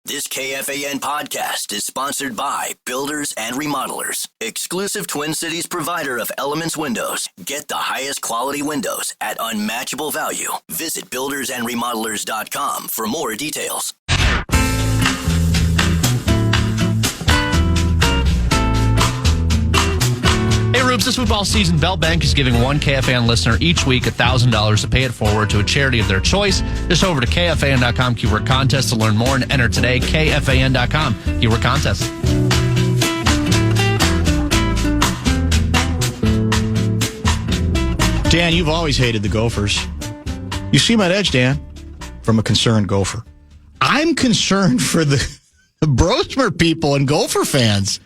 This KFAN podcast is sponsored by Builders and Remodelers, exclusive Twin Cities provider of Elements Windows. Get the highest quality windows at unmatchable value. Visit buildersandremodelers.com for more details. Hey, Rubes, this football season, Bell Bank is giving one KFAN listener each week $1,000 to pay it forward to a charity of their choice. Just over to KFAN.com, keyword contest to learn more and enter today. KFAN.com, keyword contest. Dan, you've always hated the Gophers. You see my edge, Dan, from a concerned Gopher. I'm concerned for the Brosmer people and Gopher fans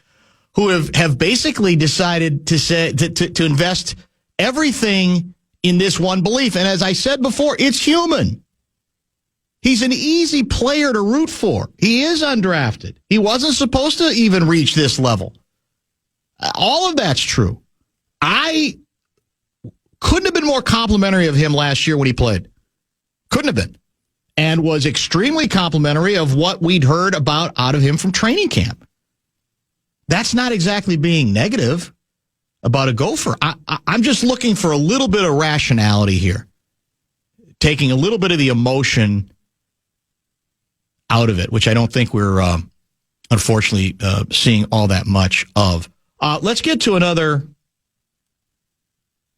who have basically decided to invest everything in this one belief. And as I said before, it's human. He's an easy player to root for. He is undrafted. He wasn't supposed to even reach this level. All of that's true. I couldn't have been more complimentary of him last year when he played. Couldn't have been. And was extremely complimentary of what we'd heard about out of him from training camp. That's not exactly being negative about a Gopher. I'm just looking for a little bit of rationality here. Taking a little bit of the emotion out of it, which I don't think we're, unfortunately, seeing all that much of. Let's get to another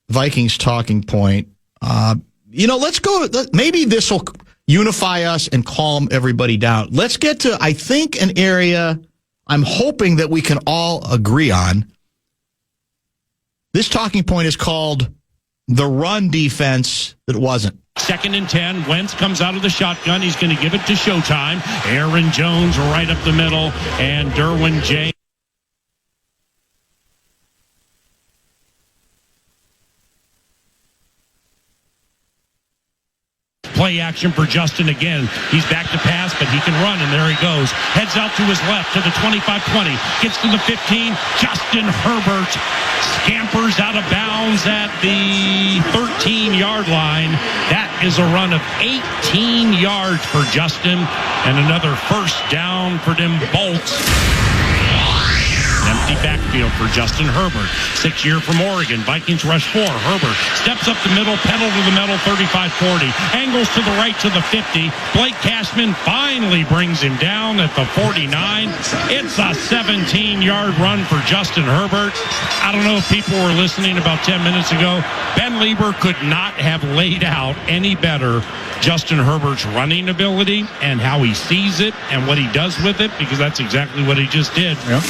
Vikings talking point. Let's go. Maybe this will unify us and calm everybody down. Let's get to, I think, an area I'm hoping that we can all agree on. This talking point is called the run defense that wasn't. 2nd and 10. Wentz comes out of the shotgun. He's going to give it to Showtime. Aaron Jones right up the middle, and Derwin James. Play action for Justin again. He's back to pass, but he can run, and there he goes. Heads out to his left to the 25-20. Gets to the 15. Justin Herbert scampers out of bounds at the 13-yard line. That is a run of 18 yards for Justin, and another first down for them Bolts. Empty backfield for Justin Herbert. 6-year from Oregon. Vikings rush 4. Herbert steps up the middle, pedal to the metal, 35-40. Angles to the right to the 50. Blake Cashman finally brings him down at the 49. It's a 17-yard run for Justin Herbert. I don't know if people were listening about 10 minutes ago. Ben Lieber could not have laid out any better Justin Herbert's running ability and how he sees it and what he does with it, because that's exactly what he just did. Yep.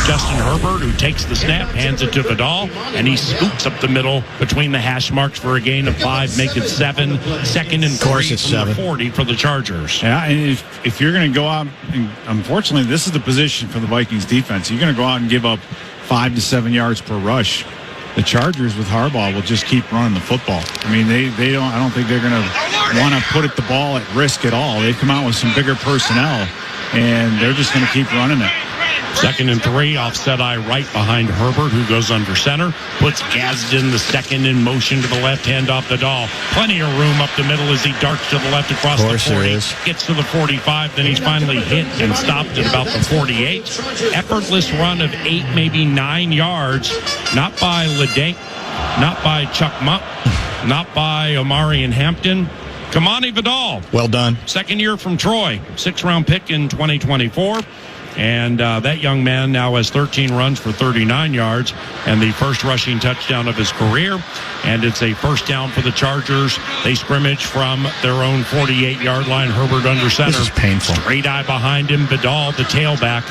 Justin Herbert, who takes the snap, hands it to Vidal, and he scoops up the middle between the hash marks for a gain of 5, make it 7. 2nd and 3 from the 40 for the Chargers. Yeah, and if you're going to go out, and unfortunately, this is the position for the Vikings defense. You're going to go out and give up 5 to 7 yards per rush. The Chargers with Harbaugh will just keep running the football. I mean, they don't. I don't think they're going to want to put the ball at risk at all. They've come out with some bigger personnel, and they're just going to keep running it. 2nd and 3, offset eye right behind Herbert, who goes under center. Puts Gadsden the second in motion to the left, hand off the Dahl. Plenty of room up the middle as he darts to the left across the 40. Gets to the 45, then he's finally hit and stopped at about the 48. Effortless run of 8, maybe 9 yards. Not by Ledank, not by Chuck Mupp, not by Omarion Hampton. Kamani Vidal. Well done. 2nd year from Troy. 6th-round pick in 2024. And that young man now has 13 runs for 39 yards and the first rushing touchdown of his career. And it's a first down for the Chargers. They scrimmage from their own 48-yard line. Herbert under center. This is painful. Straight eye behind him. Vidal, the tailback.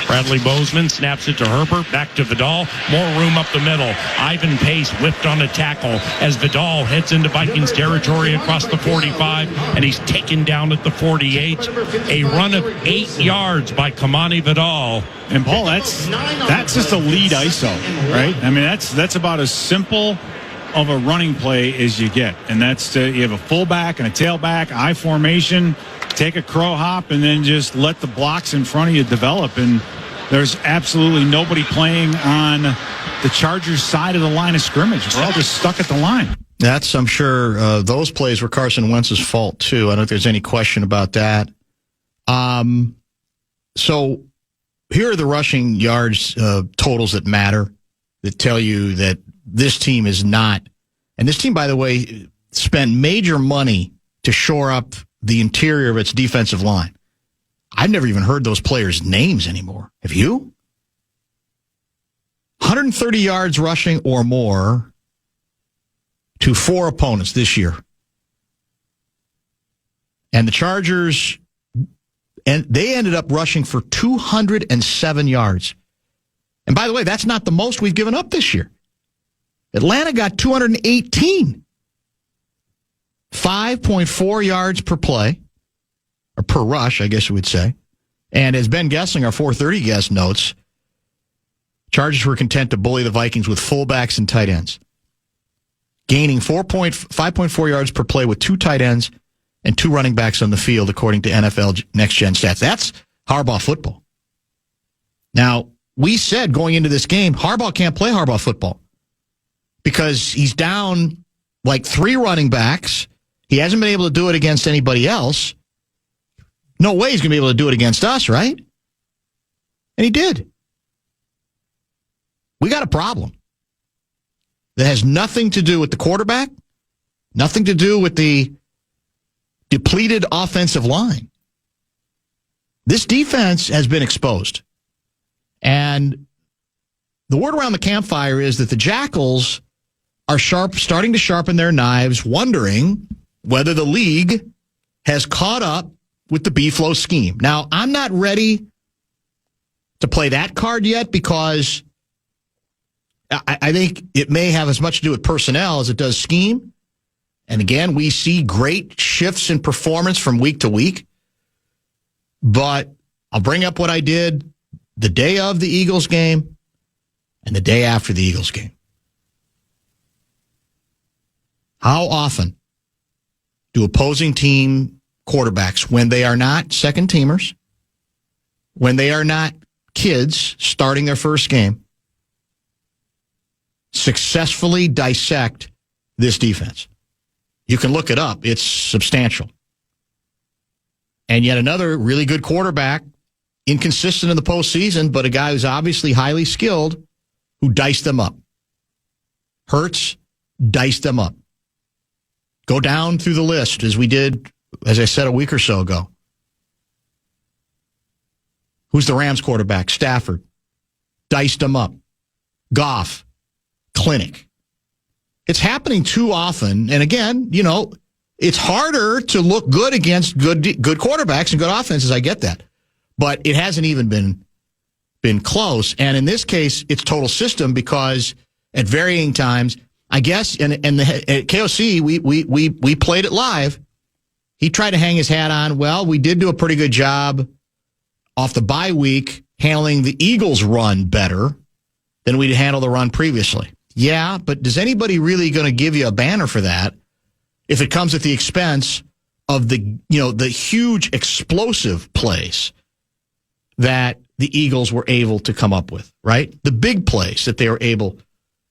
Bradley Bozeman snaps it to Herbert. Back to Vidal. More room up the middle. Ivan Pace whipped on a tackle as Vidal heads into Vikings territory across the 45. And he's taken down at the 48. A run of 8 yards by Kamani Vidal. And Paul, that's just a lead ISO, right? I mean, that's about as simple of a running play as you get. And that's you have a fullback and a tailback, I formation, take a crow hop, and then just let the blocks in front of you develop. And there's absolutely nobody playing on the Chargers side of the line of scrimmage. We're all just stuck at the line. That's, I'm sure, those plays were Carson Wentz's fault, too. I don't think there's any question about that. So here are the rushing yards totals that matter, that tell you that this team is not. And this team, by the way, spent major money to shore up the interior of its defensive line. I've never even heard those players' names anymore. Have you? 130 yards rushing or more to 4 opponents this year. And the Chargers, and they ended up rushing for 207 yards. And by the way, that's not the most we've given up this year. Atlanta got 218. 5.4 yards per play, or per rush, I guess you would say. And as Ben Goessling, our 430 guest, notes, Chargers were content to bully the Vikings with fullbacks and tight ends, gaining 5.4 yards per play with 2 tight ends and 2 running backs on the field, according to NFL Next Gen Stats. That's Harbaugh football. Now, we said going into this game, Harbaugh can't play Harbaugh football because he's down like 3 running backs. He hasn't been able to do it against anybody else. No way he's going to be able to do it against us, right? And he did. We got a problem that has nothing to do with the quarterback, nothing to do with the depleted offensive line. This defense has been exposed. And the word around the campfire is that the Jackals are starting to sharpen their knives, wondering whether the league has caught up with the B-Flow scheme. Now, I'm not ready to play that card yet because I think it may have as much to do with personnel as it does scheme. And again, we see great shifts in performance from week to week. But I'll bring up what I did the day of the Eagles game and the day after the Eagles game. How often do opposing team quarterbacks, when they are not second teamers, when they are not kids starting their first game, successfully dissect this defense? You can look it up. It's substantial. And yet another really good quarterback, inconsistent in the postseason, but a guy who's obviously highly skilled, who diced them up. Hurts diced them up. Go down through the list as we did, as I said a week or so ago. Who's the Rams quarterback? Stafford. Diced them up. Goff. Clinic. It's happening too often. And again, you know, it's harder to look good against good quarterbacks and good offenses. I get that. But it hasn't even been close. And in this case, it's total system because at varying times, I guess, at KOC, we played it live. He tried to hang his hat on, well, we did do a pretty good job off the bye week handling the Eagles' run better than we'd handled the run previously. Yeah, but is anybody really going to give you a banner for that if it comes at the expense of the huge explosive plays that the Eagles were able to come up with, right? The big plays that they were able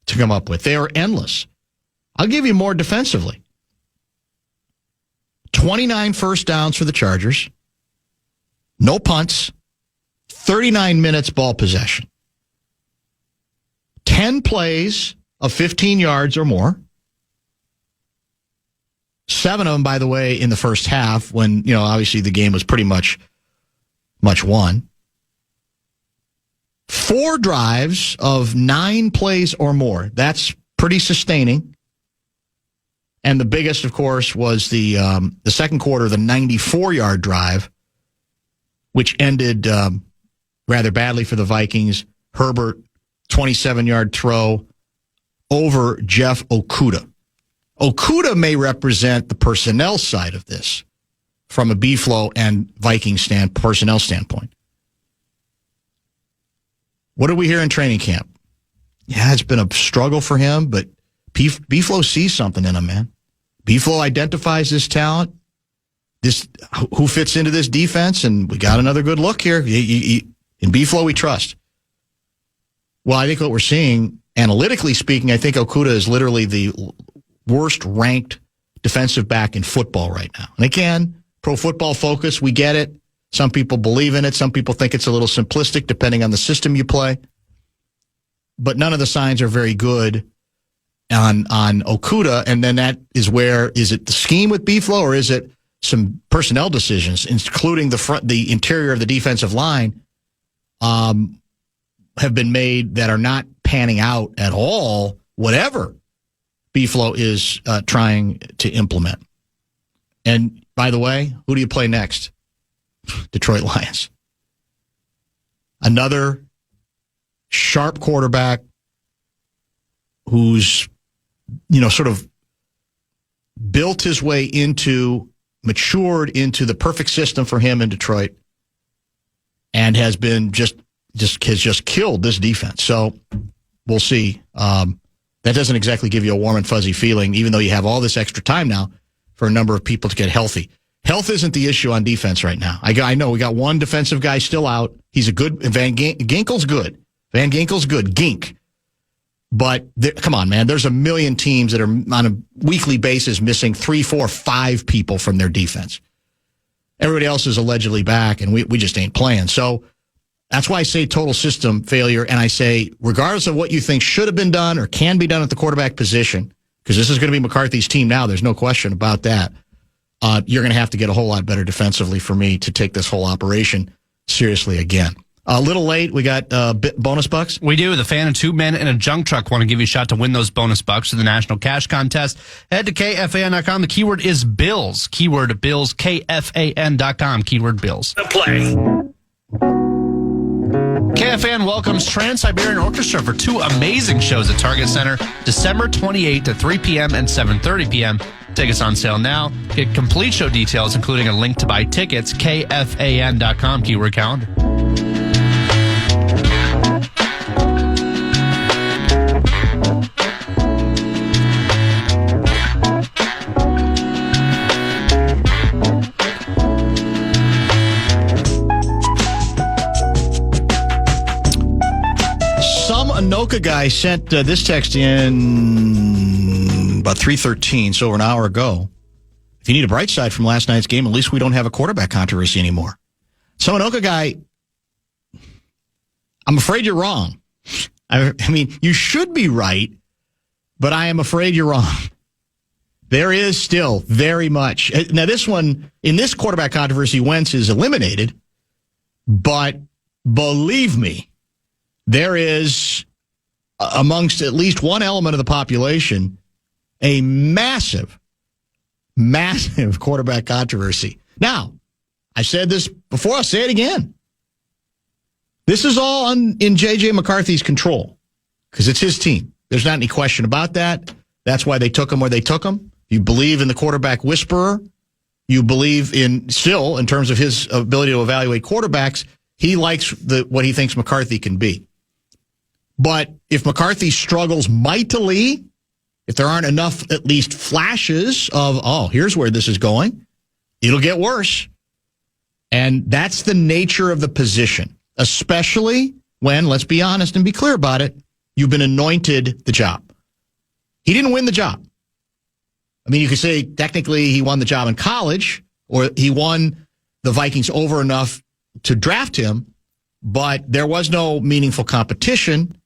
to come up with. They are endless. I'll give you more defensively. 29 first downs for the Chargers. No punts. 39 minutes ball possession. 10 plays of 15 yards or more. 7 of them, by the way, in the first half when, obviously the game was pretty much won. 4 drives of 9 plays or more. That's pretty sustaining. And the biggest, of course, was the second quarter, the 94-yard drive, which ended rather badly for the Vikings. Herbert, 27-yard throw over Jeff Okudah. Okudah may represent the personnel side of this from a B-Flow and Viking personnel standpoint. What did we hear in training camp? Yeah, it's been a struggle for him, but B-Flow sees something in him, man. B-Flow identifies this talent, who fits into this defense, and we got another good look here. In B-Flow, we trust. Well, I think what we're seeing, analytically speaking, I think Okudah is literally the worst-ranked defensive back in football right now. And again, Pro Football Focus, we get it. Some people believe in it. Some people think it's a little simplistic depending on the system you play. But none of the signs are very good on Okuda. And then that is where, is it the scheme with Beeflo or is it some personnel decisions, including the interior of the defensive line, have been made that are not panning out at all, whatever Beeflo is trying to implement. And by the way, who do you play next? Detroit Lions. Another sharp quarterback who's, sort of built his way matured into the perfect system for him in Detroit and has been just killed this defense. So we'll see. That doesn't exactly give you a warm and fuzzy feeling, even though you have all this extra time now for a number of people to get healthy. Health isn't the issue on defense right now. I know we got one defensive guy still out. He's a good, Ginkel's good. Van Ginkel's good, Gink. But come on, man, there's a million teams that are on a weekly basis missing 3, 4, 5 people from their defense. Everybody else is allegedly back, and we just ain't playing. So that's why I say total system failure, and I say regardless of what you think should have been done or can be done at the quarterback position, because this is going to be McCarthy's team now, there's no question about that, you're going to have to get a whole lot better defensively for me to take this whole operation seriously again. A little late. We got bonus bucks. We do. The fan and 2 men in a junk truck want to give you a shot to win those bonus bucks to the National Cash Contest. Head to KFAN.com. The keyword is Bills. Keyword Bills. KFAN.com. Keyword Bills. The play. KFAN welcomes Trans-Siberian Orchestra for 2 amazing shows at Target Center, December 28th at 3 p.m. and 7:30 p.m. Tickets on sale now. Get complete show details, including a link to buy tickets, KFAN.com. Keyword calendar. Anoka guy sent this text in about 3:13, so over an hour ago. If you need a bright side from last night's game, at least we don't have a quarterback controversy anymore. So Anoka guy, I'm afraid you're wrong. I mean, you should be right, but I am afraid you're wrong. There is still very much. Now, this one, in this quarterback controversy, Wentz is eliminated, but believe me, there is, amongst at least one element of the population, a massive quarterback controversy. Now, I said this before, I'll say it again. This is all in J.J. McCarthy's control because it's his team. There's not any question about that. That's why they took him where they took him. You believe in the quarterback whisperer. You believe in, still, in terms of his ability to evaluate quarterbacks, he likes what he thinks McCarthy can be. But if McCarthy struggles mightily, if there aren't enough, at least flashes of, here's where this is going, it'll get worse. And that's the nature of the position, especially when, let's be honest and be clear about it, you've been anointed the job. He didn't win the job. I mean, you could say technically he won the job in college, or he won the Vikings over enough to draft him, but there was no meaningful competition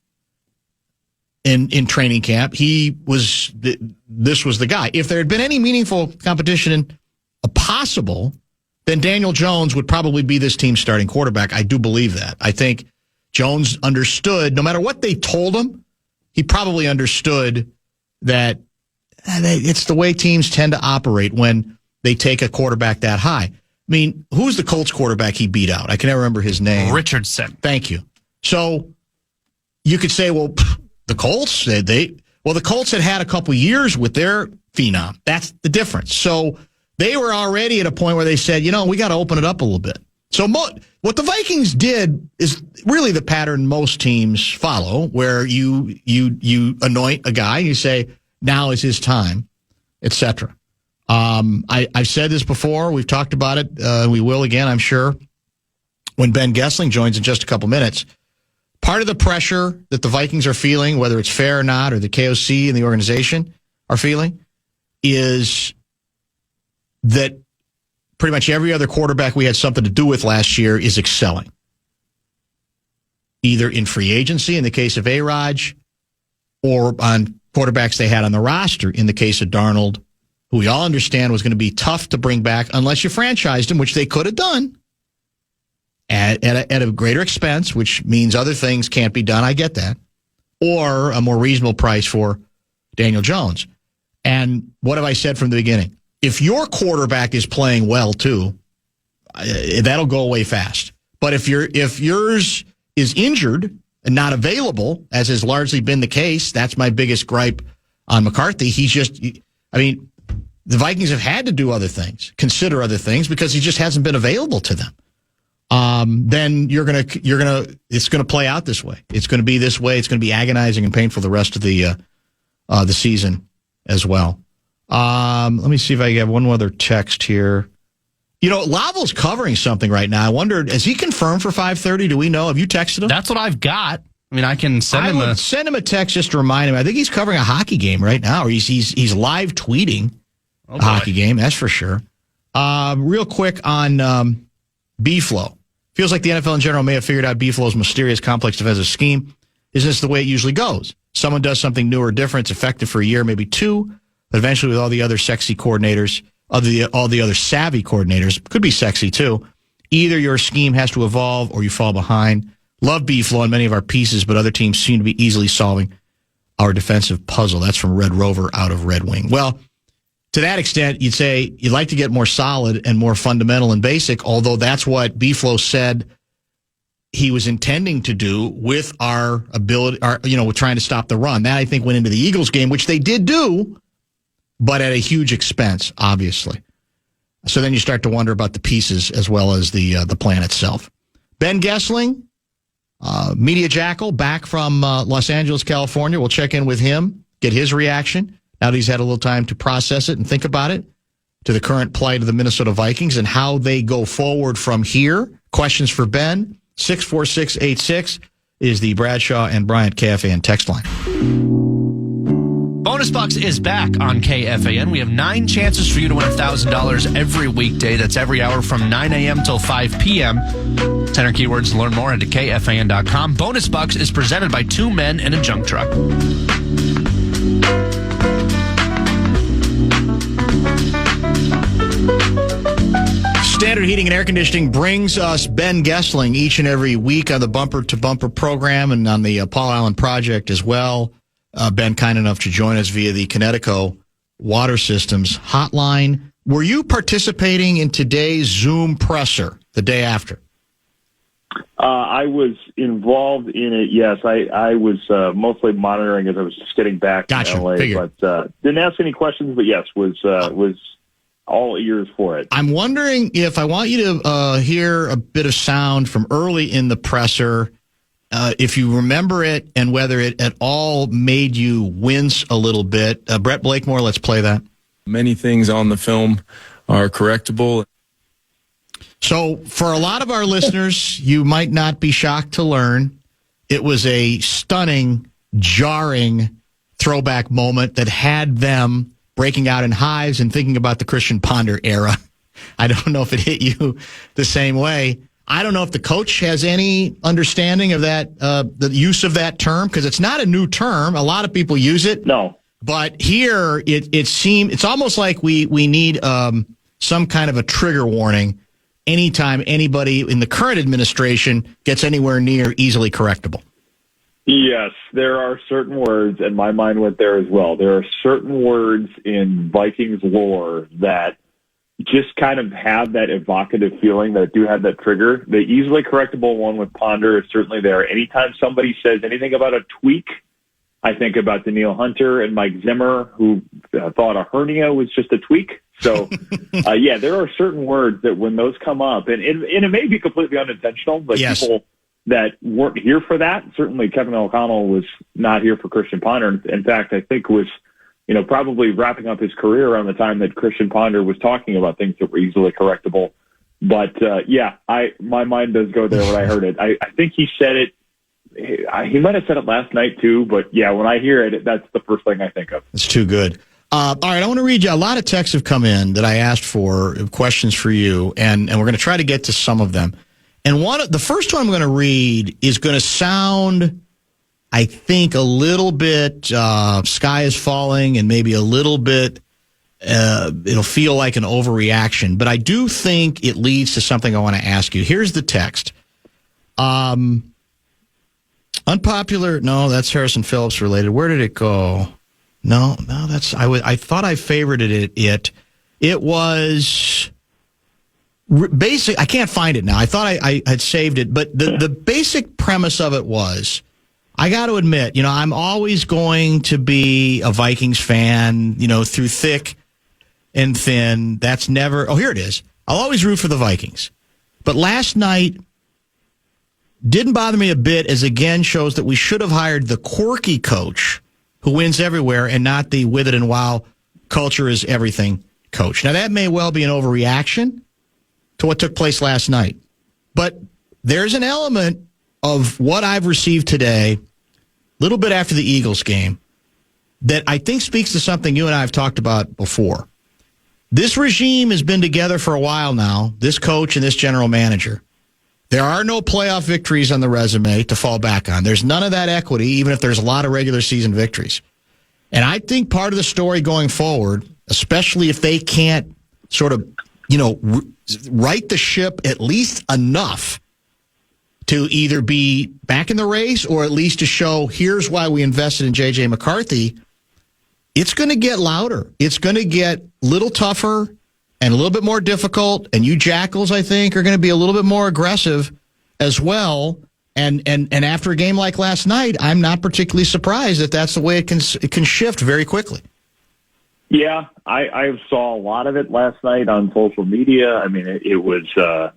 in training camp. This was the guy. If there had been any meaningful competition possible, then Daniel Jones would probably be this team's starting quarterback. I do believe that. I think Jones understood, no matter what they told him, he probably understood that it's the way teams tend to operate when they take a quarterback that high. I mean, who's the Colts quarterback he beat out? I can never remember his name. Richardson. Thank you. So you could say, well, the Colts, the Colts had a couple years with their phenom. That's the difference. So they were already at a point where they said, we got to open it up a little bit. So what the Vikings did is really the pattern most teams follow, where you anoint a guy and you say, now is his time, etc. I've said this before. We've talked about it. We will again, I'm sure, when Ben Goessling joins in just a couple minutes. Part of the pressure that the Vikings are feeling, whether it's fair or not, or the KOC and the organization are feeling, is that pretty much every other quarterback we had something to do with last year is excelling. Either in free agency in the case of A-Raj, or on quarterbacks they had on the roster in the case of Darnold, who we all understand was going to be tough to bring back unless you franchised him, which they could have done at a greater expense, which means other things can't be done. I get that. Or a more reasonable price for Daniel Jones. And what have I said from the beginning? If your quarterback is playing well too, that'll go away fast. But if yours is injured and not available, as has largely been the case, that's my biggest gripe on McCarthy. The Vikings have had to do other things, consider other things, because he just hasn't been available to them. Then it's gonna play out this way. It's gonna be this way. It's gonna be agonizing and painful the rest of the season as well. Let me see if I have one other text here. Lavel's covering something right now. I wondered, has he confirmed for 5:30? Do we know? Have you texted him? That's what I've got. I mean, I can send him send him a text just to remind him. I think he's covering a hockey game right now, or he's live tweeting a hockey game. That's for sure. Real quick on B-Flow. Feels like the NFL in general may have figured out B-Flow's mysterious, complex defensive scheme. Isn't this the way it usually goes? Someone does something new or different. It's effective for a year, maybe two, but eventually with all the other sexy coordinators, all the other savvy coordinators, could be sexy too, either your scheme has to evolve or you fall behind. Love B-Flow on many of our pieces, but other teams seem to be easily solving our defensive puzzle. That's from Red Rover out of Red Wing. Well, to that extent, you'd say you'd like to get more solid and more fundamental and basic, although that's what B-Flow said he was intending to do with our ability, with trying to stop the run. That, I think, went into the Eagles game, which they did do, but at a huge expense, obviously. So then you start to wonder about the pieces as well as the plan itself. Ben Goessling, Media Jackal, back from Los Angeles, California. We'll check in with him, get his reaction, now that he's had a little time to process it and think about it, to the current plight of the Minnesota Vikings and how they go forward from here. Questions for Ben, 64686 is the Bradshaw and Bryant KFAN text line. Bonus Bucks is back on KFAN. We have 9 chances for you to win $1,000 every weekday. That's every hour from 9 a.m. till 5 p.m. Enter keywords to learn more at KFAN.com. Bonus Bucks is presented by 2 men in a junk truck. Standard Heating and Air Conditioning brings us Ben Goessling each and every week on the Bumper to Bumper program and on the Paul Allen Project as well. Ben, kind enough to join us via the Connecticut Water Systems hotline. Were you participating in today's Zoom presser the day after? I was involved in it, yes. I was mostly monitoring as I was just getting back Gotcha. to LA. Figured. But didn't ask any questions, but yes, was all ears for it. I'm wondering if I want you to hear a bit of sound from early in the presser, if you remember it and whether it at all made you wince a little bit. Brett Blakemore, let's play that. Many things on the film are correctable. So for a lot of our listeners, you might not be shocked to learn it was a stunning, jarring throwback moment that had them breaking out in hives and thinking about the Christian Ponder era. I don't know if it hit you the same way. I don't know if the coach has any understanding of that, the use of that term, because it's not a new term. A lot of people use it. No. But here, it's almost like we need some kind of a trigger warning anytime anybody in the current administration gets anywhere near easily correctable. Yes, there are certain words, and my mind went there as well. There are certain words in Vikings lore that just kind of have that evocative feeling, that do have that trigger. The easily correctable one with Ponder is certainly there. Anytime somebody says anything about a tweak, I think about Daniil Hunter and Mike Zimmer, who thought a hernia was just a tweak. So, yeah, there are certain words that when those come up, and it may be completely unintentional, but yes. People that weren't here for that, certainly Kevin O'Connell was not here for Christian Ponder. In fact, I think was probably wrapping up his career around the time that Christian Ponder was talking about things that were easily correctable. But, my mind does go there when I heard it. I think he said it. He might have said it last night, too. But, yeah, when I hear it, that's the first thing I think of. It's too good. All right, I want to read you. A lot of texts have come in that I asked for, questions for you, and we're going to try to get to some of them. And the first one I'm going to read is going to sound, I think, a little bit sky is falling and maybe a little bit it'll feel like an overreaction. But I do think it leads to something I want to ask you. Here's the text. Unpopular. No, that's Harrison Phillips related. Where did it go? No, that's I thought I favorited it. It was basic. I can't find it now. I thought I had saved it, but the basic premise of it was, I got to admit, I'm always going to be a Vikings fan, through thick and thin. That's never. Oh, here it is. I'll always root for the Vikings, but last night didn't bother me a bit, as again shows that we should have hired the quirky coach who wins everywhere and not the with it and wow, culture is everything coach. Now, that may well be an overreaction to what took place last night, but there's an element of what I've received today, a little bit after the Eagles game, that I think speaks to something you and I have talked about before. This regime has been together for a while now, this coach and this general manager. There are no playoff victories on the resume to fall back on. There's none of that equity, even if there's a lot of regular season victories. And I think part of the story going forward, especially if they can't sort of, right the ship at least enough to either be back in the race or at least to show here's why we invested in J.J. McCarthy, it's going to get louder. It's going to get a little tougher and a little bit more difficult, and you Jackals, I think, are going to be a little bit more aggressive as well. And after a game like last night, I'm not particularly surprised that that's the way it can shift very quickly. Yeah, I saw a lot of it last night on social media. I mean, it was the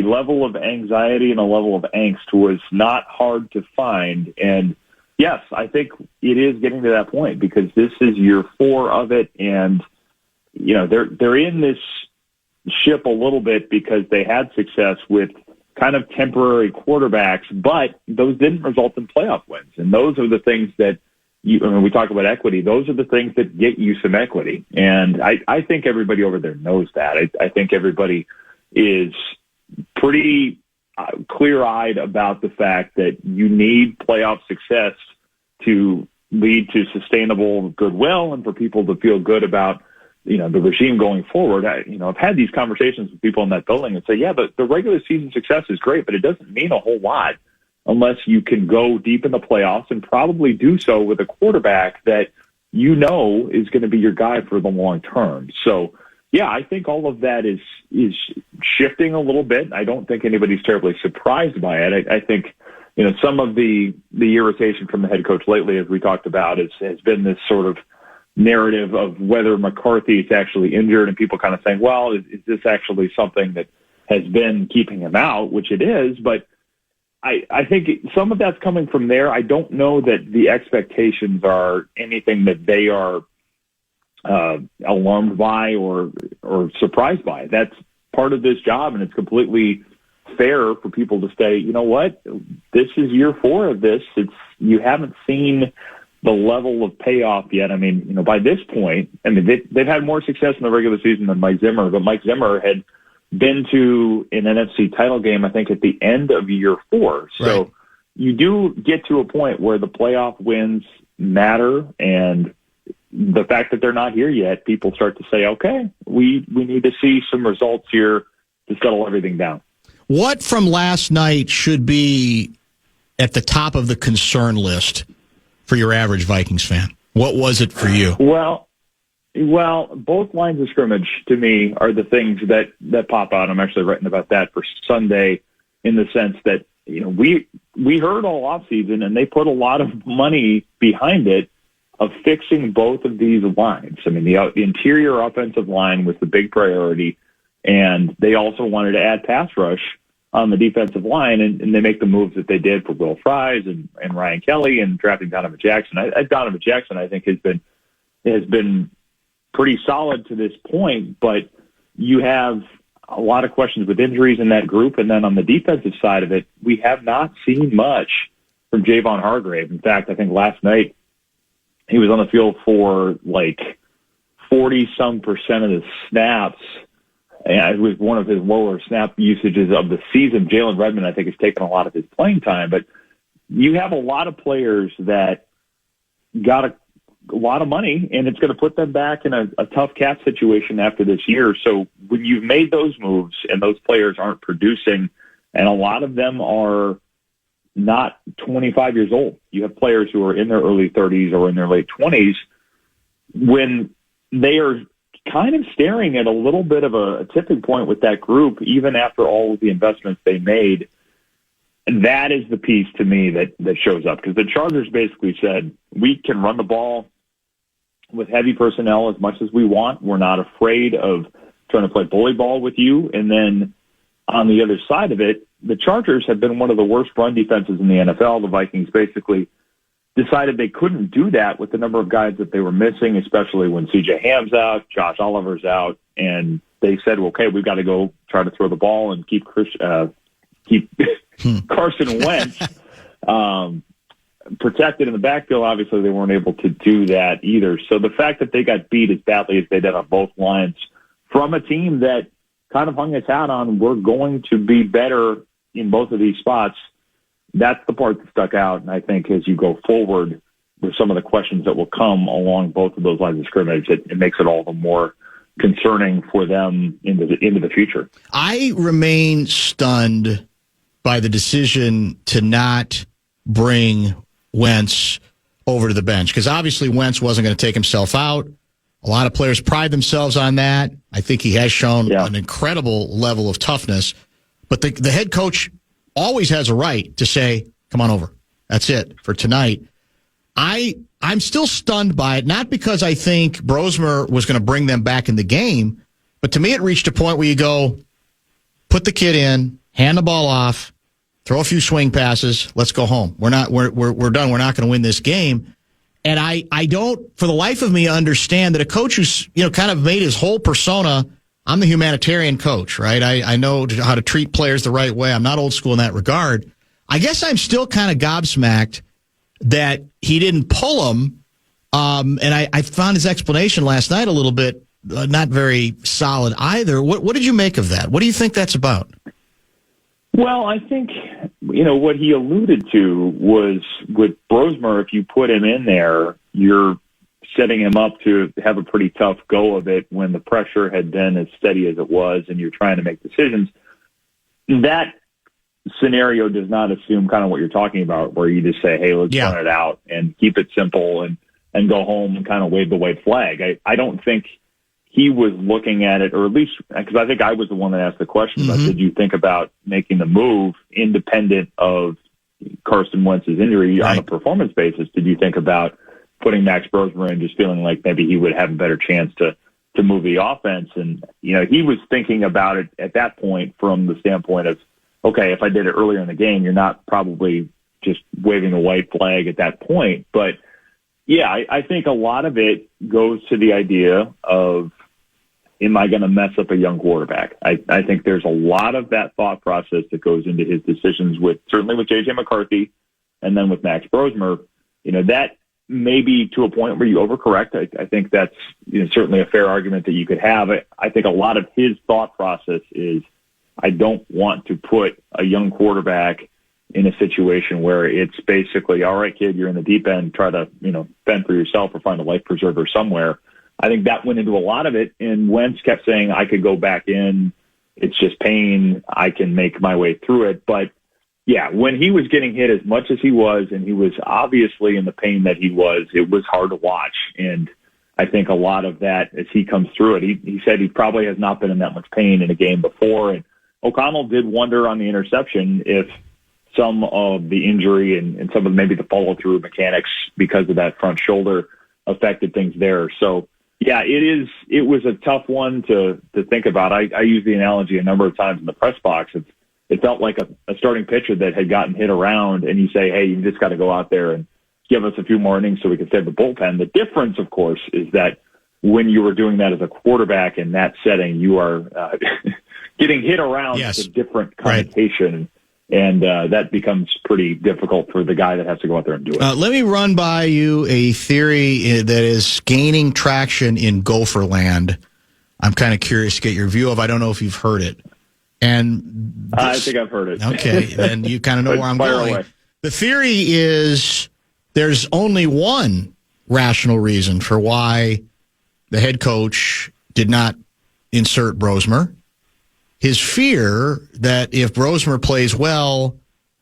level of anxiety and the level of angst was not hard to find. And yes, I think it is getting to that point because this is year 4 of it, and they're in this ship a little bit because they had success with kind of temporary quarterbacks, but those didn't result in playoff wins. And those are the things that when we talk about equity, those are the things that get you some equity. And I think everybody over there knows that. I think everybody is pretty clear-eyed about the fact that you need playoff success to lead to sustainable goodwill and for people to feel good about the regime going forward. I've had these conversations with people in that building and say, yeah, but the regular season success is great, but it doesn't mean a whole lot unless you can go deep in the playoffs and probably do so with a quarterback that is going to be your guy for the long term. So, yeah, I think all of that is shifting a little bit. I don't think anybody's terribly surprised by it. I think, some of the irritation from the head coach lately, as we talked about, has been this sort of narrative of whether McCarthy is actually injured and people kind of saying, well, is this actually something that has been keeping him out, which it is. But I think some of that's coming from there. I don't know that the expectations are anything that they are alarmed by or surprised by. That's part of this job, and it's completely fair for people to say, you know what, this is year 4 of this. You haven't seen the level of payoff yet. I mean, by this point, they've had more success in the regular season than Mike Zimmer, but Mike Zimmer had been to an NFC title game, I think, at the end of year 4. So right. You do get to a point where the playoff wins matter, and the fact that they're not here yet, people start to say, okay, we need to see some results here to settle everything down. What from last night should be at the top of the concern list for your average Vikings fan? What was it for you? Well, both lines of scrimmage to me are the things that pop out. I'm actually writing about that for Sunday in the sense that, we heard all offseason and they put a lot of money behind it of fixing both of these lines. I mean, the interior offensive line was the big priority, and they also wanted to add pass rush on the defensive line, and they make the moves that they did for Will Fries and Ryan Kelly and drafting Donovan Jackson. Donovan Jackson, I think, has been pretty solid to this point, but you have a lot of questions with injuries in that group. And then on the defensive side of it, we have not seen much from Javon Hargrave. In fact, I think last night he was on the field for like 40-some% of the snaps. And it was one of his lower snap usages of the season. Jalen Redmond, I think, has taken a lot of his playing time. But you have a lot of players that got a lot of money, and it's going to put them back in a tough cap situation after this year. So when you've made those moves and those players aren't producing, and a lot of them are not 25 years old, you have players who are in their early 30s or in their late 20s, when they are kind of staring at a little bit of a tipping point with that group, even after all of the investments they made. And that is the piece to me that shows up, because the Chargers basically said, we can run the ball with heavy personnel as much as we want. We're not afraid of trying to play bully ball with you. And then on the other side of it, the Chargers have been one of the worst run defenses in the NFL. The Vikings basically decided they couldn't do that with the number of guys that they were missing, especially when C.J. Ham's out, Josh Oliver's out, and they said, well, okay, we've got to go try to throw the ball and keep Carson Wentz protected in the backfield. Obviously, they weren't able to do that either. So the fact that they got beat as badly as they did on both lines from a team that kind of hung its hat on, we're going to be better in both of these spots, that's the part that stuck out. And I think as you go forward with some of the questions that will come along both of those lines of scrimmage, it makes it all the more concerning for them into the future. I remain stunned by the decision to not bring Wentz over to the bench, because obviously Wentz wasn't going to take himself out. A lot of players pride themselves on that. I think he has shown an incredible level of toughness. But the head coach always has a right to say, come on over. That's it for tonight. I'm still stunned by it, not because I think Brosmer was going to bring them back in the game, but to me it reached a point where you go, put the kid in, hand the ball off, throw a few swing passes, let's go home. We're done. We're not going to win this game. And I don't, for the life of me, understand that a coach who's, kind of made his whole persona, I'm the humanitarian coach, right? I know how to treat players the right way. I'm not old school in that regard. I guess I'm still kind of gobsmacked that he didn't pull him. And I found his explanation last night a little bit not very solid either. What did you make of that? What do you think that's about? Well, I think, what he alluded to was with Brosmer, if you put him in there, you're setting him up to have a pretty tough go of it when the pressure had been as steady as it was and you're trying to make decisions. That scenario does not assume kind of what you're talking about, where you just say, hey, let's run it out and keep it simple and go home and kind of wave the white flag. I don't think he was looking at it, or at least because I think I was the one that asked the question about, did you think about making the move independent of Carson Wentz's injury on a performance basis? Did you think about putting Max Brosmer in, just feeling like maybe he would have a better chance to move the offense? And, he was thinking about it at that point from the standpoint of, okay, if I did it earlier in the game, you're not probably just waving the white flag at that point. But, yeah, I think a lot of it goes to the idea of, am I going to mess up a young quarterback? I think there's a lot of that thought process that goes into his decisions, certainly with J.J. McCarthy and then with Max Brosmer. That may be to a point where you overcorrect. I think that's certainly a fair argument that you could have. I think a lot of his thought process is, I don't want to put a young quarterback in a situation where it's basically, all right, kid, you're in the deep end, try to, fend for yourself or find a life preserver somewhere. I think that went into a lot of it, and Wentz kept saying, I could go back in. It's just pain. I can make my way through it. But, yeah, when he was getting hit as much as he was, and he was obviously in the pain that he was, it was hard to watch. And I think a lot of that, as he comes through it, he said he probably has not been in that much pain in a game before. And O'Connell did wonder on the interception if some of the injury and some of maybe the follow-through mechanics because of that front shoulder affected things there. So, yeah, it was a tough one to think about. I use the analogy a number of times in the press box. It felt like a starting pitcher that had gotten hit around, and you say, hey, you just got to go out there and give us a few more innings so we can save the bullpen. The difference, of course, is that when you were doing that as a quarterback in that setting, you are getting hit around with a different connotation. And that becomes pretty difficult for the guy that has to go out there and do it. Let me run by you a theory that is gaining traction in Gopher land. I'm kind of curious to get your view of. I don't know if you've heard it. And I think I've heard it. Okay, then you kind of know where I'm going. Away. The theory is there's only one rational reason for why the head coach did not insert Brosmer. His fear that if Brosmer plays well,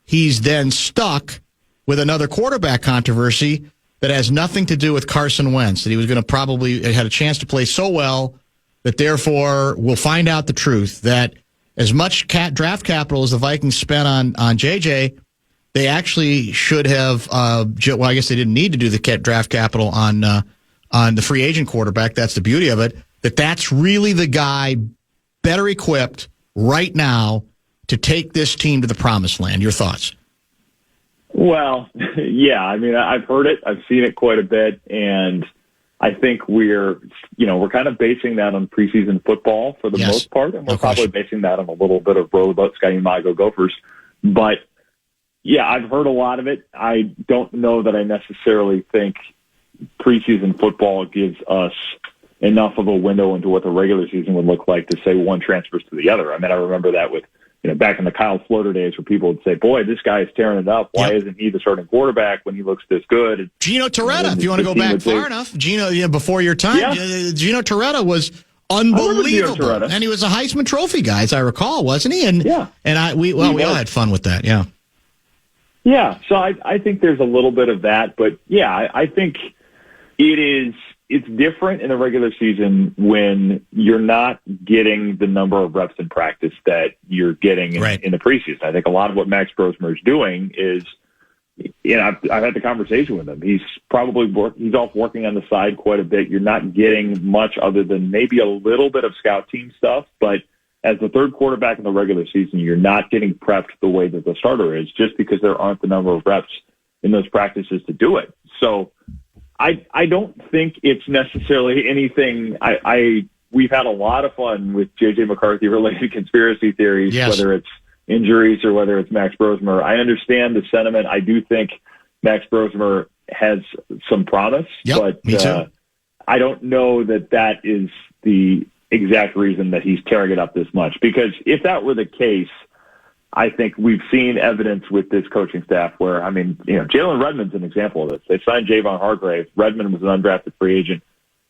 he's then stuck with another quarterback controversy that has nothing to do with Carson Wentz, that he was going to probably had a chance to play so well that therefore we'll find out the truth that as much draft capital as the Vikings spent on JJ, they actually should have, well, I guess they didn't need to do the draft capital on the free agent quarterback. That's the beauty of it, that's really the guy better equipped right now to take this team to the promised land. Your thoughts? Well, yeah, I mean, I've heard it. I've seen it quite a bit. And I think we're kind of basing that on preseason football for the most part. And we're probably basing that on a little bit of Roll About Sky Mago Gophers. But yeah, I've heard a lot of it. I don't know that I necessarily think preseason football gives us enough of a window into what the regular season would look like to say one transfers to the other. I mean, I remember that with, back in the Kyle Floater days where people would say, boy, this guy is tearing it up. Why isn't he the starting quarterback when he looks this good? And, Gino Torretta, if you want to go back far enough, Gino, before your time, Gino Torretta was unbelievable. And he was a Heisman Trophy guy, as I recall, wasn't he? And we all had fun with that. Yeah. Yeah. So I think there's a little bit of that, but I think it's different in the regular season when you're not getting the number of reps in practice that you're getting in the preseason. I think a lot of what Max Brosmer is doing is, I've had the conversation with him. He's he's off working on the side quite a bit. You're not getting much other than maybe a little bit of scout team stuff, but as the third quarterback in the regular season, you're not getting prepped the way that the starter is just because there aren't the number of reps in those practices to do it. So I don't think it's necessarily anything. We've had a lot of fun with J.J. McCarthy related conspiracy theories, whether it's injuries or whether it's Max Brosmer. I understand the sentiment. I do think Max Brosmer has some promise, but me too. I don't know that is the exact reason that he's tearing it up this much. Because if that were the case, I think we've seen evidence with this coaching staff where, Jalen Redmond's an example of this. They signed Javon Hargrave. Redmond was an undrafted free agent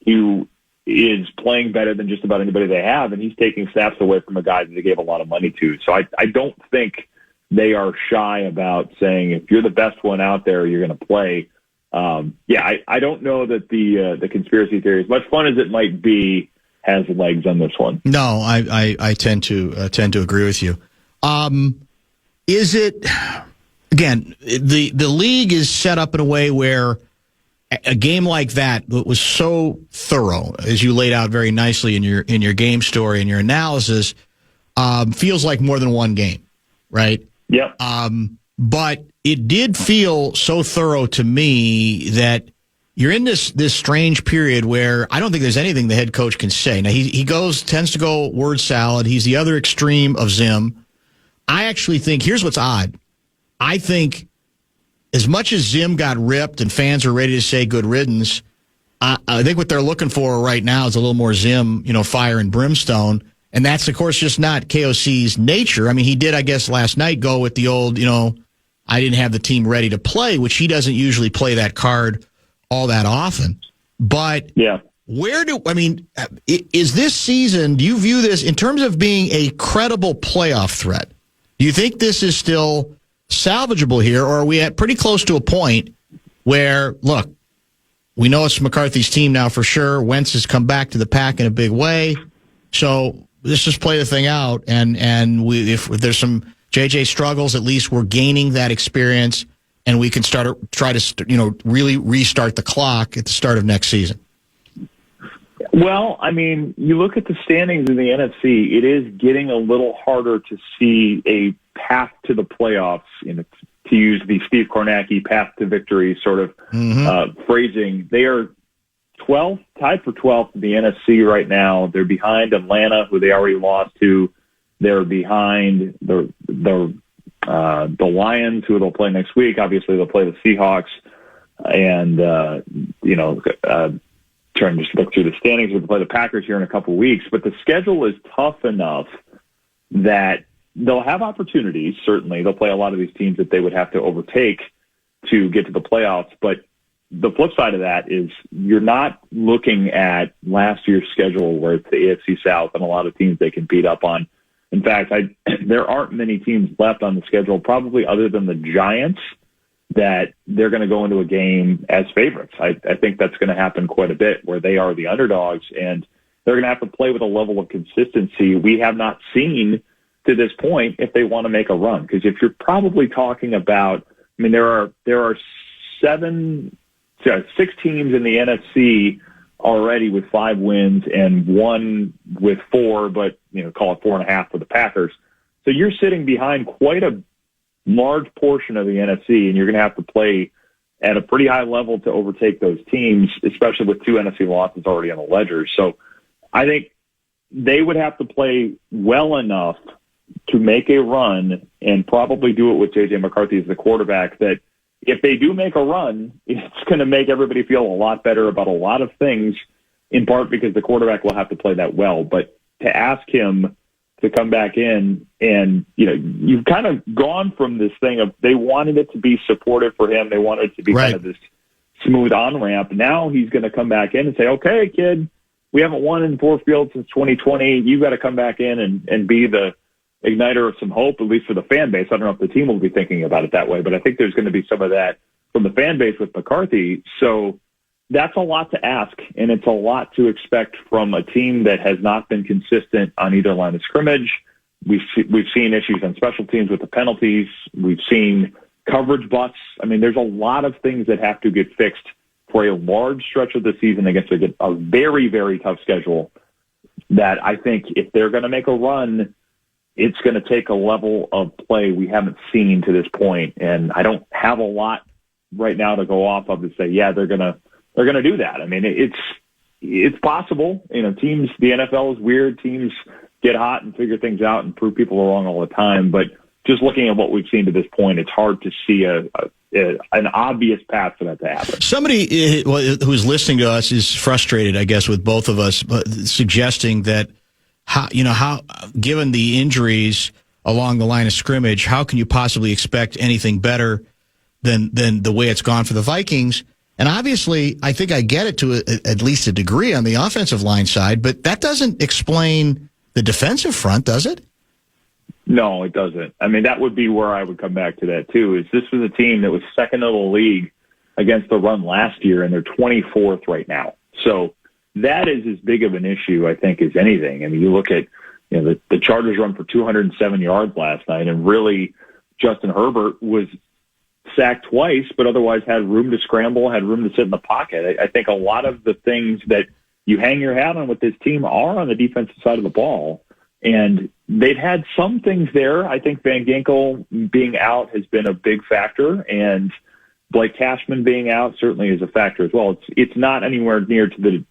who is playing better than just about anybody they have, and he's taking snaps away from a guy that they gave a lot of money to. So I don't think they are shy about saying, if you're the best one out there, you're going to play. I don't know that the conspiracy theory, as much fun as it might be, has legs on this one. No, I tend to agree with you. Is it, again, the league is set up in a way where a game like that was so thorough, as you laid out very nicely in your game story and your analysis, feels like more than one game, right? Yep. But it did feel so thorough to me that you're in this strange period where I don't think there's anything the head coach can say. Now, he tends to go word salad. He's the other extreme of Zim. I actually think, here's what's odd. I think as much as Zim got ripped and fans are ready to say good riddance, I think what they're looking for right now is a little more Zim, fire and brimstone. And that's, of course, just not KOC's nature. I mean, he did, I guess, last night go with the old, I didn't have the team ready to play, which he doesn't usually play that card all that often. But is this season, do you view this in terms of being a credible playoff threat? Do you think this is still salvageable here, or are we at pretty close to a point where, look, we know it's McCarthy's team now for sure. Wentz has come back to the pack in a big way. So let's just play the thing out. And if there's some JJ struggles, at least we're gaining that experience, and we can try to really restart the clock at the start of next season. Well, you look at the standings in the NFC, it is getting a little harder to see a path to the playoffs, to use the Steve Kornacki path to victory sort of phrasing. They are 12th, tied for 12th in the NFC right now. They're behind Atlanta, who they already lost to. They're behind the the Lions, who they'll play next week. Obviously, they'll play the Seahawks. And, trying to just look through the standings, we'll play the Packers here in a couple of weeks. But the schedule is tough enough that they'll have opportunities, certainly. They'll play a lot of these teams that they would have to overtake to get to the playoffs. But the flip side of that is you're not looking at last year's schedule where it's the AFC South and a lot of teams they can beat up on. In fact, there aren't many teams left on the schedule, probably other than the Giants, that they're going to go into a game as favorites. I think that's going to happen quite a bit, where they are the underdogs, and they're going to have to play with a level of consistency we have not seen to this point if they want to make a run. Because if you're probably talking about, I mean, there are 6 teams in the NFC already with 5 wins and 1 with 4, but call it 4.5 for the Packers. So you're sitting behind quite a large portion of the NFC, and you're going to have to play at a pretty high level to overtake those teams, especially with 2 NFC losses already on the ledger. So I think they would have to play well enough to make a run, and probably do it with J.J. McCarthy as the quarterback, that if they do make a run, it's going to make everybody feel a lot better about a lot of things, in part because the quarterback will have to play that well. But to ask him to come back in, and you've kind of gone from this thing of they wanted it to be supportive for him, they wanted it to be kind of this smooth on-ramp. Now he's going to come back in and say, okay, kid, we haven't won in Ford Field since 2020. You've got to come back in and be the igniter of some hope, at least for the fan base. I don't know if the team will be thinking about it that way, but I think there's going to be some of that from the fan base with McCarthy. So that's a lot to ask, and it's a lot to expect from a team that has not been consistent on either line of scrimmage. We've seen issues on special teams with the penalties. We've seen coverage busts. I mean, there's a lot of things that have to get fixed for a large stretch of the season against a very, very tough schedule, that I think if they're going to make a run, it's going to take a level of play we haven't seen to this point. And I don't have a lot right now to go off of to say, yeah, they're going to do that. I mean, it's possible. Teams, the NFL is weird. Teams get hot and figure things out and prove people wrong all the time. But just looking at what we've seen to this point, it's hard to see an obvious path for that to happen. Somebody who's listening to us is frustrated, I guess, with both of us, suggesting that how given the injuries along the line of scrimmage, how can you possibly expect anything better than the way it's gone for the Vikings? And obviously, I think I get it to at least a degree on the offensive line side, but that doesn't explain the defensive front, does it? No, it doesn't. I mean, that would be where I would come back to that, too, is this was a team that was second in the league against the run last year, and they're 24th right now. So that is as big of an issue, I think, as anything. I mean, you look at the Chargers run for 207 yards last night, and really Justin Herbert was sacked twice, but otherwise had room to scramble, had room to sit in the pocket. I think a lot of the things that you hang your hat on with this team are on the defensive side of the ball, and they've had some things there. I think Van Ginkel being out has been a big factor, and Blake Cashman being out certainly is a factor as well. It's not anywhere near to the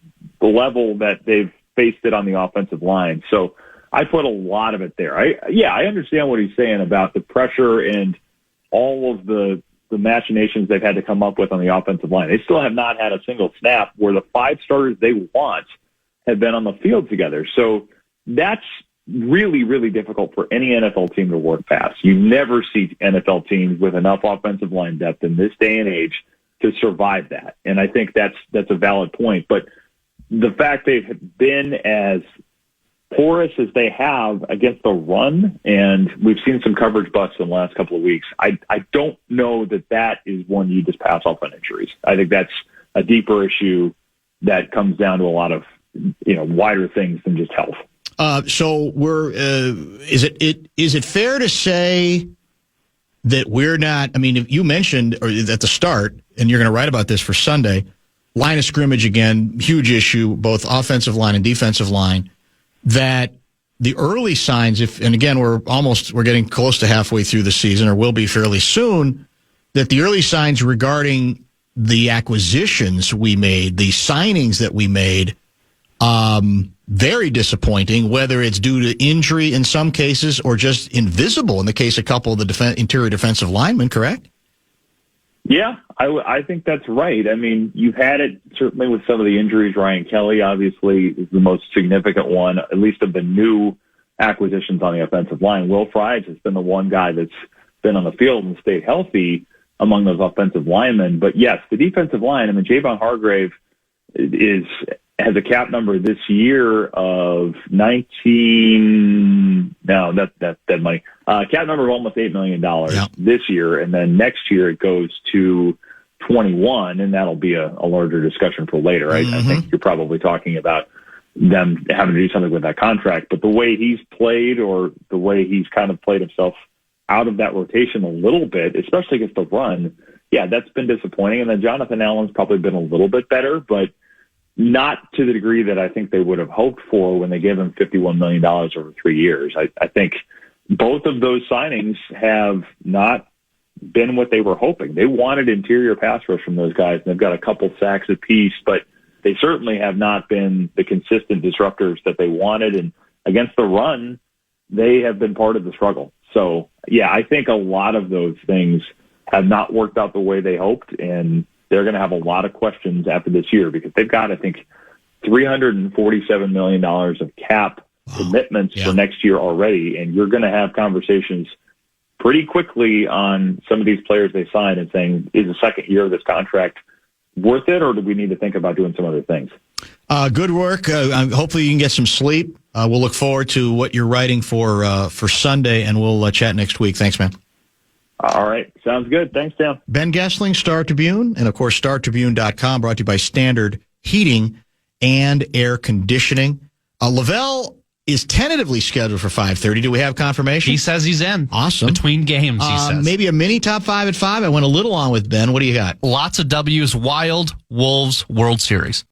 level that they've faced it on the offensive line. So I put a lot of it there. I understand what he's saying about the pressure and all of the machinations they've had to come up with on the offensive line. They still have not had a single snap where the 5 starters they want have been on the field together. So that's really, really difficult for any NFL team to work past. You never see NFL teams with enough offensive line depth in this day and age to survive that. And I think that's a valid point. But the fact they've been as porous as they have against the run, and we've seen some coverage busts in the last couple of weeks, I don't know that is one you just pass off on injuries. I think that's a deeper issue that comes down to a lot of wider things than just health. So is it fair to say that we're not? I mean, if you mentioned at the start, and you're going to write about this for Sunday, line of scrimmage again, huge issue, both offensive line and defensive line. That the early signs, and again, we're getting close to halfway through the season, or will be fairly soon, that the early signs regarding the acquisitions we made, the signings that we made, very disappointing, whether it's due to injury in some cases or just invisible in the case of a couple of the interior defensive linemen, correct? Yeah, I think that's right. I mean, you've had it certainly with some of the injuries. Ryan Kelly, obviously, is the most significant one, at least of the new acquisitions on the offensive line. Will Fries has been the one guy that's been on the field and stayed healthy among those offensive linemen. But yes, the defensive line, I mean, Javon Hargrave has a cap number this year of 19. No, that's dead money. Cap number of almost $8 million this year, and then next year it goes to 21, and that'll be a larger discussion for later. I think you're probably talking about them having to do something with that contract. But the way he's played, or the way he's kind of played himself out of that rotation a little bit, especially against the run, yeah, that's been disappointing. And then Jonathan Allen's probably been a little bit better, but not to the degree that I think they would have hoped for when they gave him $51 million over 3 years. I think both of those signings have not been what they were hoping. They wanted interior pass rush from those guys, and they've got a couple sacks apiece, but they certainly have not been the consistent disruptors that they wanted. And against the run, they have been part of the struggle. So, yeah, I think a lot of those things have not worked out the way they hoped, and they're going to have a lot of questions after this year because they've got, I think, $347 million of cap commitments for next year already, and you're going to have conversations pretty quickly on some of these players they signed and saying, is the second year of this contract worth it, or do we need to think about doing some other things? Good work. Hopefully you can get some sleep. We'll look forward to what you're writing for Sunday, and we'll chat next week. Thanks, man. All right. Sounds good. Thanks, Dan. Ben Goessling, Star Tribune, and, of course, StarTribune.com, brought to you by Standard Heating and Air Conditioning. Lavelle is tentatively scheduled for 5:30. Do we have confirmation? He says he's in. Awesome. Between games, he says. Maybe a mini top 5 at 5. I went a little on with Ben. What do you got? Lots of W's, Wild, Wolves, World Series.